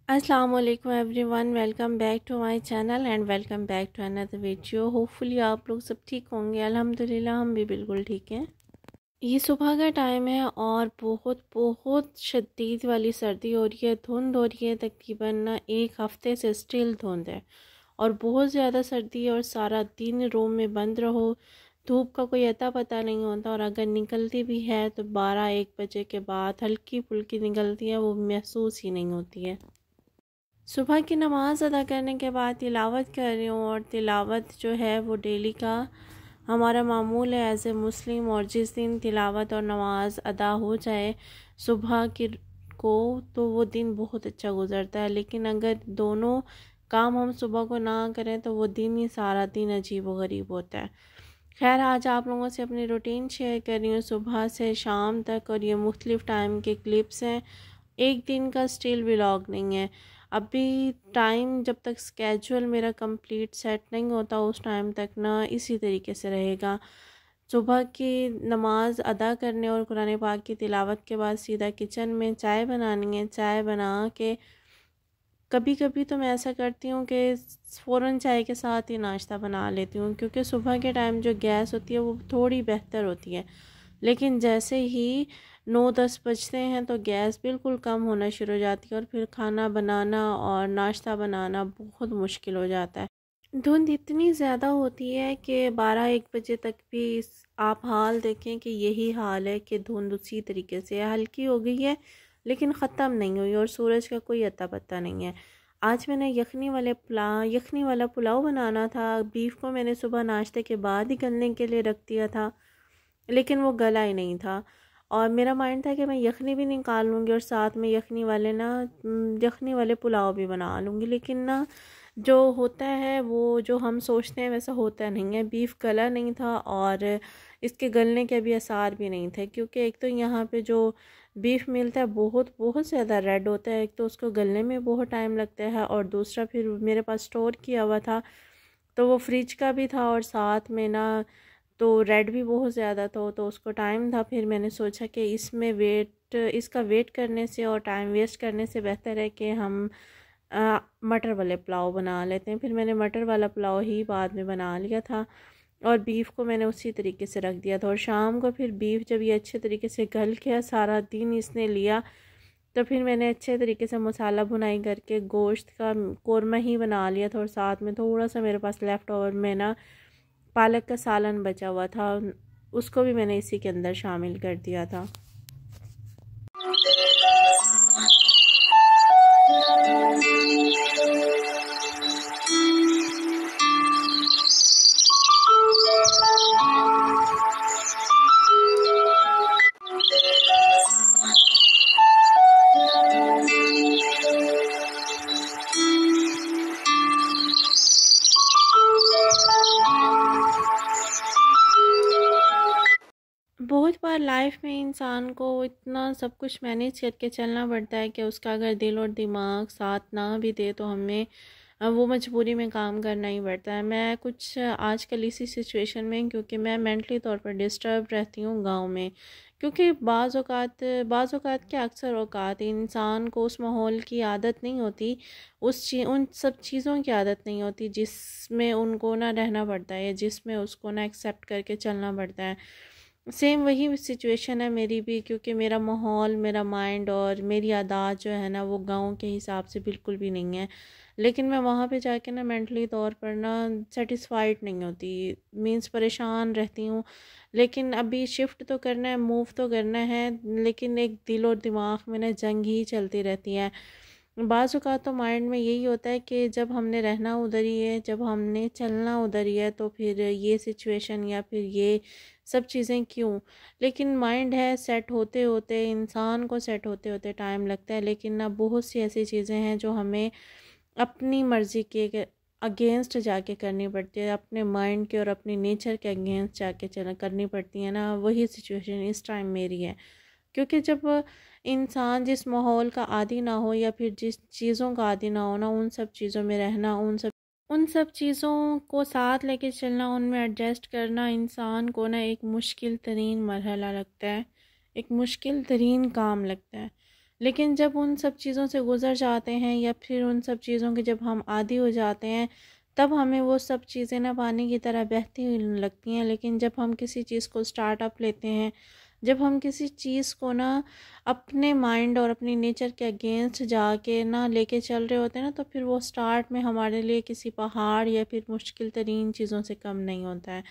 अस्सलाम वालेकुम everyone, welcome back to my channel and welcome back to another video. Hopefully आप लोग सब ठीक होंगे। अल्हम्दुलिल्लाह हम भी बिल्कुल ठीक हैं। ये सुबह का टाइम है और बहुत बहुत शदीद वाली सर्दी हो रही है, धुंध हो रही है। तकरीबन ना एक हफ्ते से स्टिल धुंध है और बहुत ज़्यादा सर्दी है और सारा दिन रूम में बंद रहो। धूप का कोई अता पता नहीं होता और अगर निकलती भी है तो 12-1 बजे के बाद हल्की फुल्की निकलती है, वो महसूस ही नहीं होती है। सुबह की नमाज़ अदा करने के बाद तिलावत कर रही हूँ और तिलावत जो है वो डेली का हमारा मामूल है एज़ ए मुस्लिम। और जिस दिन तिलावत और नमाज अदा हो जाए सुबह की को तो वो दिन बहुत अच्छा गुजरता है। लेकिन अगर दोनों काम हम सुबह को ना करें तो वो दिन ही सारा दिन अजीब व गरीब होता है। खैर, आज आप लोगों से अपनी रूटीन शेयर कर रही हूँ सुबह से शाम तक, और ये मुख्तलिफ़ टाइम के क्लिप्स हैं। एक दिन का स्टिल व्लॉग नहीं है। अभी टाइम जब तक स्केजुअल मेरा कंप्लीट सेट नहीं होता उस टाइम तक ना इसी तरीके से रहेगा। सुबह की नमाज अदा करने और कुरान पाक की तिलावत के बाद सीधा किचन में चाय बनानी है। चाय बना के कभी कभी तो मैं ऐसा करती हूँ कि फ़ौरन चाय के साथ ही नाश्ता बना लेती हूँ, क्योंकि सुबह के टाइम जो गैस होती है वो थोड़ी बेहतर होती है। लेकिन जैसे ही 9-10 बजते हैं तो गैस बिल्कुल कम होना शुरू हो जाती है और फिर खाना बनाना और नाश्ता बनाना बहुत मुश्किल हो जाता है। धुंध इतनी ज़्यादा होती है कि 12-1 बजे तक भी आप हाल देखें कि यही हाल है कि धुंध उसी तरीके से हल्की हो गई है लेकिन ख़त्म नहीं हुई और सूरज का कोई अता पता नहीं है। आज मैंने यखनी वाला पुलाव बनाना था। बीफ को मैंने सुबह नाश्ते के बाद ही गलने के लिए रख दिया था, लेकिन वो गला ही नहीं था। और मेरा माइंड था कि मैं यखनी भी निकाल लूँगी और साथ में यखनी वाले पुलाव भी बना लूँगी। लेकिन ना जो होता है वो जो हम सोचते हैं वैसा होता नहीं है। बीफ गला नहीं था और इसके गलने के भी आसार भी नहीं थे, क्योंकि एक तो यहाँ पे जो बीफ मिलता है बहुत बहुत ज़्यादा रेड होता है। एक तो उसको गलने में बहुत टाइम लगता है और दूसरा फिर मेरे पास स्टोर किया हुआ था तो वो फ्रिज का भी था और साथ में ना तो रेड भी बहुत ज़्यादा था तो उसको टाइम था। फिर मैंने सोचा कि इसका वेट करने से और टाइम वेस्ट करने से बेहतर है कि हम मटर वाले पुलाव बना लेते हैं। फिर मैंने मटर वाला पुलाव ही बाद में बना लिया था और बीफ को मैंने उसी तरीके से रख दिया था। और शाम को फिर बीफ जब ये अच्छे तरीके से गल गया, सारा दिन इसने लिया, तो फिर मैंने अच्छे तरीके से मसाला भुनाई करके गोश्त का कोरमा ही बना लिया था और साथ में थोड़ा सा मेरे पास लेफ़्ट ओवर में ना पालक का सालन बचा हुआ था, उसको भी मैंने इसी के अंदर शामिल कर दिया था। बहुत बार लाइफ में इंसान को इतना सब कुछ मैनेज करके चलना पड़ता है कि उसका अगर दिल और दिमाग साथ ना भी दे तो हमें वो मजबूरी में काम करना ही पड़ता है। मैं कुछ आजकल इसी सिचुएशन में, क्योंकि मैं मेंटली तौर पर डिस्टर्ब रहती हूँ गांव में, क्योंकि बाज़ औक़ात क्या अक्सर औक़ात इंसान को उस माहौल की आदत नहीं होती, उन सब चीज़ों की आदत नहीं होती जिसमें उनको ना रहना पड़ता है, जिसमें उसको ना एक्सेप्ट करके चलना पड़ता है। सेम वही सिचुएशन है मेरी भी, क्योंकि मेरा माहौल, मेरा माइंड और मेरी आदत जो है ना वो गांव के हिसाब से बिल्कुल भी नहीं है। लेकिन मैं वहाँ पे जाके ना मेंटली तौर पर ना सेटिस्फाइड नहीं होती, मींस परेशान रहती हूँ। लेकिन अभी शिफ्ट तो करना है, मूव तो करना है, लेकिन एक दिल और दिमाग में ना जंग ही चलती रहती है। बाज़ औक़ात तो माइंड में यही होता है कि जब हमने रहना उधर ही है, जब हमने चलना उधर ही है, तो फिर ये सिचुएशन या फिर ये सब चीज़ें क्यों। लेकिन माइंड है, सेट होते होते इंसान को सेट होते होते टाइम लगता है। लेकिन ना बहुत सी ऐसी चीज़ें हैं जो हमें अपनी मर्ज़ी के अगेंस्ट जाके करनी पड़ती है, अपने माइंड के और अपने नेचर के अगेंस्ट जाके चल करनी पड़ती है ना। वही सिचुएशन इस टाइम मेरी है, क्योंकि जब इंसान जिस माहौल का आदी ना हो या फिर जिस चीज़ों का आदी ना हो ना, उन सब चीज़ों में रहना, उन सब चीज़ों को साथ लेके चलना, उनमें एडजस्ट करना इंसान को ना एक मुश्किल तरीन मरहला लगता है, एक मुश्किल तरीन काम लगता है। लेकिन जब उन सब चीज़ों से गुज़र जाते हैं या फिर उन सब चीज़ों के जब हम आदी हो जाते हैं, तब हमें वो सब चीज़ें ना पानी की तरह बहती हुई लगती हैं। लेकिन जब हम किसी चीज़ को स्टार्टअप लेते हैं, जब हम किसी चीज़ को ना अपने माइंड और अपनी नेचर के अगेंस्ट जाके ना लेके चल रहे होते हैं ना, तो फिर वो स्टार्ट में हमारे लिए किसी पहाड़ या फिर मुश्किल तरीन चीज़ों से कम नहीं होता है।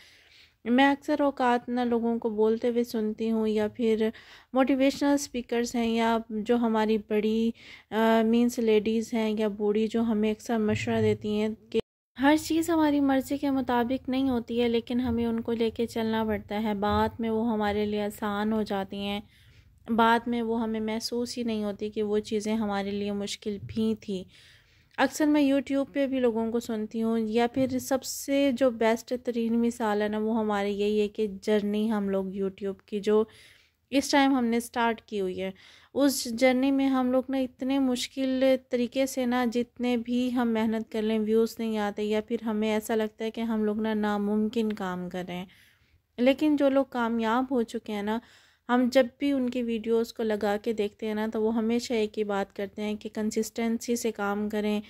मैं अक्सर औकात ना लोगों को बोलते हुए सुनती हूँ, या फिर मोटिवेशनल स्पीकर्स हैं या जो हमारी बड़ी मीन्स लेडीज़ हैं या बूढ़ी, जो हमें अक्सर मशवरा देती हैं कि हर चीज़ हमारी मर्ज़ी के मुताबिक नहीं होती है, लेकिन हमें उनको लेके चलना पड़ता है। बाद में वो हमारे लिए आसान हो जाती हैं, बाद में वो हमें महसूस ही नहीं होती कि वो चीज़ें हमारे लिए मुश्किल भी थी। अक्सर मैं यूट्यूब पे भी लोगों को सुनती हूँ, या फिर सबसे जो बेस्ट तरीन मिसाल है ना, वो हमारी यही है कि जर्नी हम लोग यूट्यूब की जो इस टाइम हमने स्टार्ट की हुई है, उस जर्नी में हम लोग ना इतने मुश्किल तरीके से ना, जितने भी हम मेहनत कर लें व्यूज़ नहीं आते, या फिर हमें ऐसा लगता है कि हम लोग ना नामुमकिन काम कर रहे हैं। लेकिन जो लोग कामयाब हो चुके हैं ना, हम जब भी उनकी वीडियोस को लगा के देखते हैं ना, तो वो हमेशा एक ही बात करते हैं कि कंसिस्टेंसी से काम करें,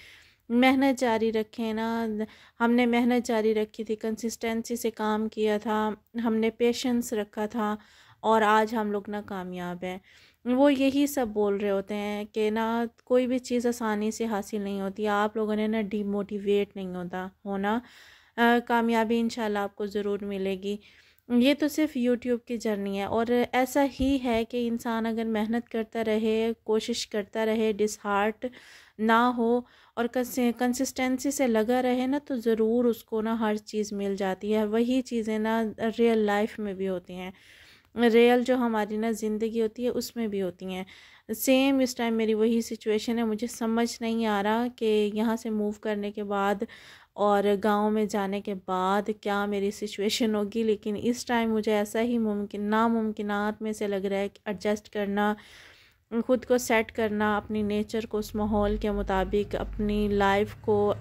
मेहनत जारी रखें ना। हमने मेहनत जारी रखी थी, कंसिस्टेंसी से काम किया था, हमने पेशेंस रखा था, और आज हम लोग ना कामयाब हैं। वो यही सब बोल रहे होते हैं कि ना कोई भी चीज़ आसानी से हासिल नहीं होती, आप लोगों ने ना डीमोटिवेट नहीं होना, कामयाबी इंशाल्लाह आपको ज़रूर मिलेगी। ये तो सिर्फ यूट्यूब की जर्नी है, और ऐसा ही है कि इंसान अगर मेहनत करता रहे, कोशिश करता रहे, डिसहार्ट ना हो और कंसिस्टेंसी से लगा रहे ना, तो ज़रूर उसको ना हर चीज़ मिल जाती है। वही चीज़ें ना रियल लाइफ में भी होती हैं, रियल जो हमारी ना ज़िंदगी होती है उसमें भी होती हैं। सेम इस टाइम मेरी वही सिचुएशन है। मुझे समझ नहीं आ रहा कि यहाँ से मूव करने के बाद और गांव में जाने के बाद क्या मेरी सिचुएशन होगी, लेकिन इस टाइम मुझे ऐसा ही नामुमकिनात में से लग रहा है कि एडजस्ट करना, खुद को सेट करना, अपनी नेचर को उस माहौल के मुताबिक, अपनी लाइफ को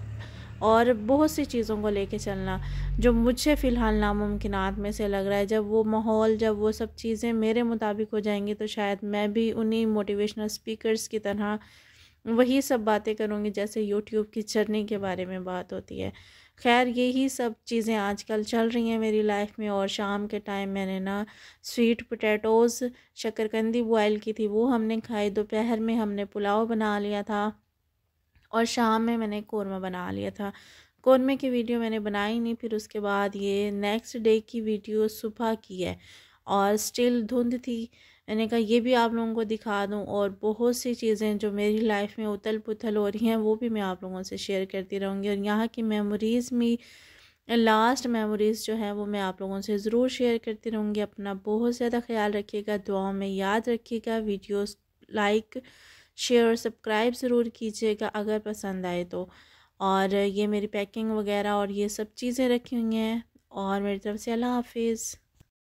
और बहुत सी चीज़ों को लेके चलना, जो मुझे फ़िलहाल नामुमकिनात में से लग रहा है। जब वो माहौल, जब वो सब चीज़ें मेरे मुताबिक हो जाएंगी, तो शायद मैं भी उन्हीं मोटिवेशनल स्पीकर्स की तरह वही सब बातें करूँगी जैसे यूट्यूब की जर्नी के बारे में बात होती है। खैर, यही सब चीज़ें आजकल चल रही हैं मेरी लाइफ में। और शाम के टाइम मैंने ना स्वीट पोटैटोज़, शकरकंदी बॉयल की थी, वो हमने खाई। दोपहर में हमने पुलाव बना लिया था, और शाम में मैंने कौरमा बना लिया था। कौरमे की वीडियो मैंने बनाई नहीं, फिर उसके बाद ये नेक्स्ट डे की वीडियो सुबह की है, और स्टिल धुंध थी। मैंने कहा ये भी आप लोगों को दिखा दूं, और बहुत सी चीज़ें जो मेरी लाइफ में उथल पुथल हो रही हैं वो भी मैं आप लोगों से शेयर करती रहूँगी। और यहाँ की मेमोरीज़ में लास्ट मेमोरीज़ जो है वो मैं आप लोगों से ज़रूर शेयर करती रहूँगी। अपना बहुत ज़्यादा ख्याल रखिएगा, दुआओं में याद रखिएगा। वीडियोस लाइक, शेयर और सब्सक्राइब ज़रूर कीजिएगा अगर पसंद आए तो। और ये मेरी पैकिंग वगैरह और ये सब चीज़ें रखी हुई हैं, और मेरी तरफ से अल्लाह हाफिज़।